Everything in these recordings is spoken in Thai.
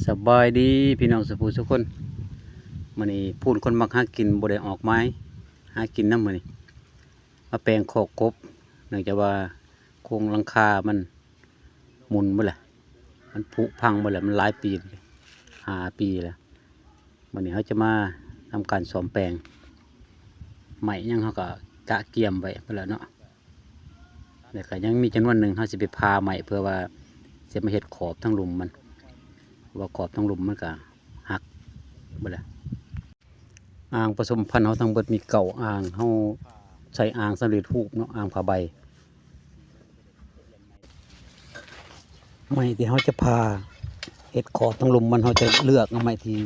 สบายดีพี่น้องสุภูทุกคนมื้อนี้พูนคนมักหากินบ่ได้ออกไม้หากินน้ำมื้อนี้มาแปลงโคกกบเนื่องจากว่าโครงหลังคามันหมุนบ่ล่ะมันผุพังบ่ล่ะมันหลายปี5 ปีแล้วมื้อนี้เขาจะมาทำการซ่อมแปลงใหม่ยังเขาก็กะเกี่ยมไว้พุ่นล่ะเนาะแต่ก็ยังมีจำนวนหนึ่งเขาสิไปพาใหม่เพื่อว่าจะมาเฮ็ดขอบทั้งหลุมมันว่าขอบทั้งหลุมมันก็หักบ่ล่ะอ่างผสมพันธุ์เขาทั้งเบิดมีเก่าอ่างเขาใช้อ่างสำเร็จรูปเนาะอ่างผ้าใบไม้ที่เขาจะพาเฮ็ดขอบทั้งหลุมมันเขาจะเลือกเอาไม้ที่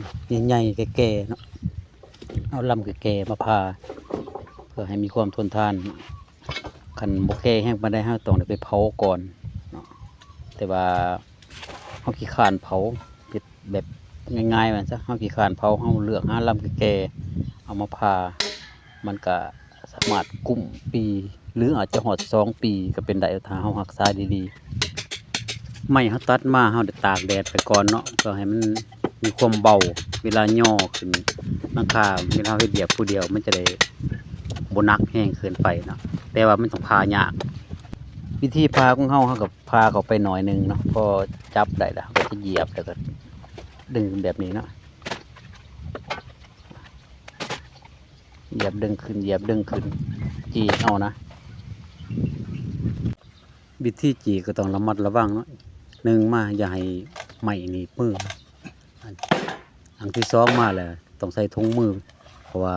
ใหญ่ๆแก่ๆเนาะเอาลำแก่ๆมาพาเพื่อให้มีความทนทานคันบ่แก่แห้งปานใดเราต้องได้ไปเผาก่อนเนาะแต่ว่าเขาขี้คร้านเผาเฮ็ดแบบง่ายๆว่าซะเขาขี้คร้านเผาเขาเลือกหาลำแก่ๆเอามาพามันก็สามารถกุ้มปีหรืออาจจะฮอด2 ปีก็เป็นได้ถ้าเรารักษาดีๆไม้เขาตัดมาเราได้ตากแดดไปก่อนเนาะเพื่อให้มันมีความเบาเวลาย่อขึ้นหลังคาเวลาเฮ็ดเวียกผู้เดียวมันจะได้บ่หนักแห้งเกินไปเนาะแต่ว่ามันต้องพายากวิธีพาของเขากับพาเขาไปหน่อยนึงเนาะพอจับได้แล้วก็จะเหยียบแล้วก็ดึงแบบนี้เนาะเหยียบดึงขึ้นเหยียบดึงขึ้นจีเอานะวิธีจีก็ต้องระมัดระวังเนาะหนึ่งมาอย่าให้ไหม้หนีบมืออันที่สองมาแหละต้องใส่ถุงมือเพราะว่า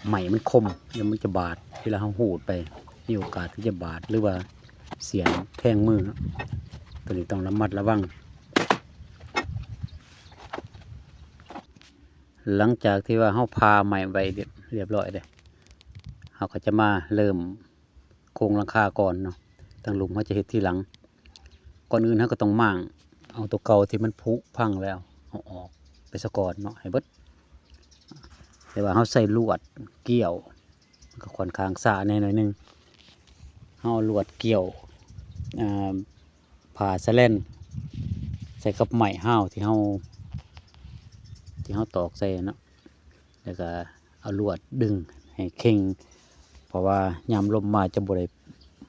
ไหม้มันคมเดี๋ยวมันจะบาดเวลาเราหูดไปมีโอกาสที่จะบาดหรือว่าเสียงแทงมือตัวนี้ต้องระมัดระวังหลังจากที่ว่าเราพาไหม้ไว้เรียบร้อยเลยเราก็จะมาเริ่มโครงหลังคาก่อนเนาะทางหลุมเขาจะเฮ็ดที่หลังก่อนอื่นเขาก็ต้องม่างเอาตัวเก่าที่มันผุพังแล้วเอาออกไปซะก่อนเนาะให้เบิดแต่ว่าเขาใส่ลวดเกี่ยวมันก็ค่อนข้างซ่าแน่หน่อยนึงเขาลวดเกี่ยวผ่าสะแลนใส่กับไม้ห้าวที่เขาตอกใส่เนาะแล้วก็เอาลวดดึงให้เข่งเพราะว่ายามลมมาจะบ่ได้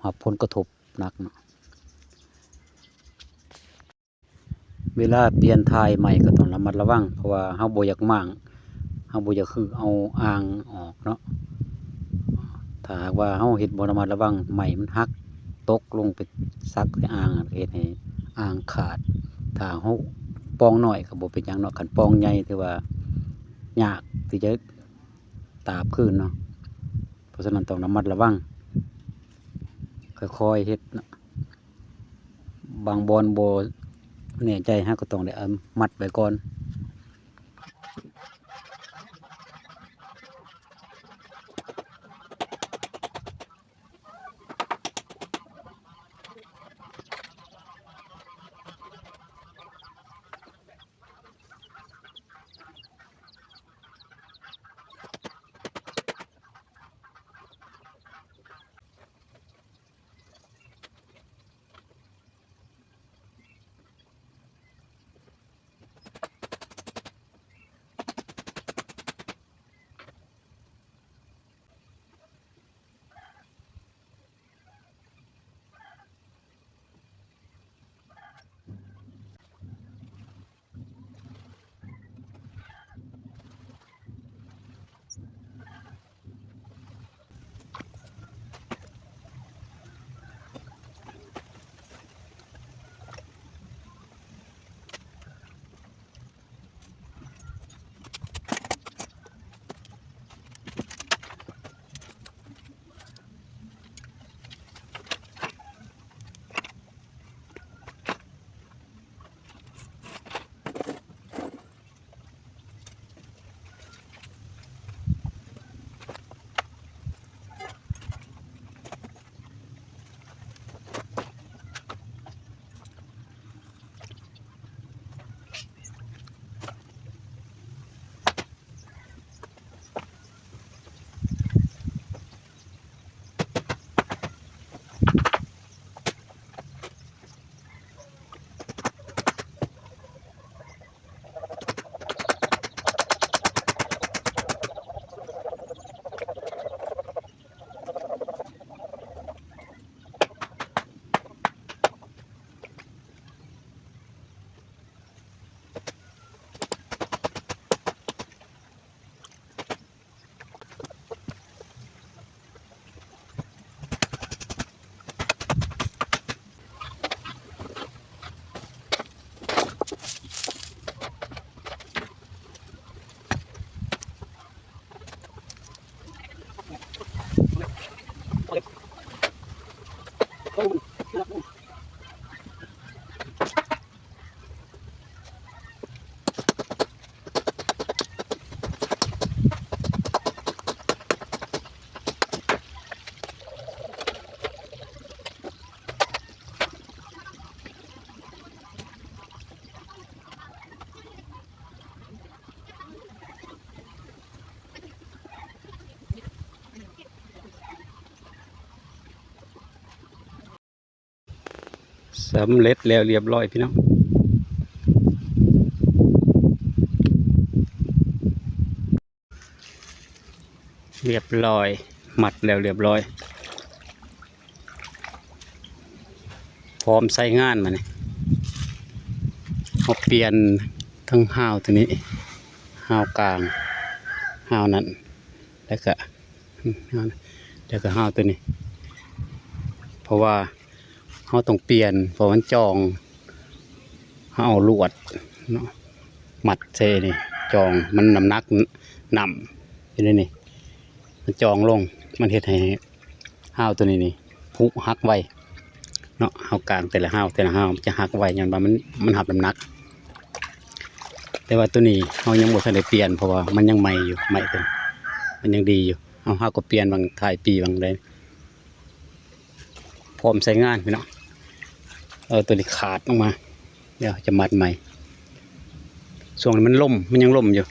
รับผลกระทบหนักเนาะเวลาเปลี่ยนทายใหม่ก็ต้องระมัดระวังเพราะว่าเฮาบ่อยากมั่างเฮาบ่อยากคือเอาอ่างออกเนาะถ้าหากว่าเฮาเฮ็ดบ่ระมัดระวังใหม่มันหักตกลงไปซักในอ่างเฮ็ดให้อ่างขาดถ้าเฮาปองน้อยก็บ่เป็นหยังเนาะคันปองใหญ่ถือว่ายากที่จะตาบคืนเนาะเพราะฉะนั้นต้องระมัดระวังค่อยๆเฮ็ดนะบางบอนบ่แน่ใจฮะก็ต้องได้เอามัดไว้ก่อน สำเร็จแล้วเรียบร้อยพี่น้องเรียบร้อยหมัดแล้วเรียบร้อยพร้อมใช้งานมาเนี่ยเขาเปลี่ยนทั้งห้าวตัวนี้ห้าวกลางห้าวนั้นแล้วก็ห้าวตัวนี้เพราะว่าเขาต้องเปลี่ยนเพราะมันจองเขาเอาลวดเนาะมัดเซนี่จองมันน้ำหนักหนำอยู่ในนี่มันจองลงมันเฮ็ดให้ห้าวตัวนี้นี่พุหักไวเนาะห้าวกลางแต่ละห้าวมันจะหักไวอย่างว่ามันหับน้ำหนักแต่ว่าตัวนี้เขายังบ่ทันได้เปลี่ยนเพราะว่ามันยังใหม่อยู่ใหม่เป็นมันยังดีอยู่เขาก็เปลี่ยนบางท้ายปีบางได้พร้อมใช้งานพี่เนาะตัวนี้ขาดออกมาเดี๋ยวจะมัดใหม่ช่วงนี้มันล่มมันยังล่มอยู่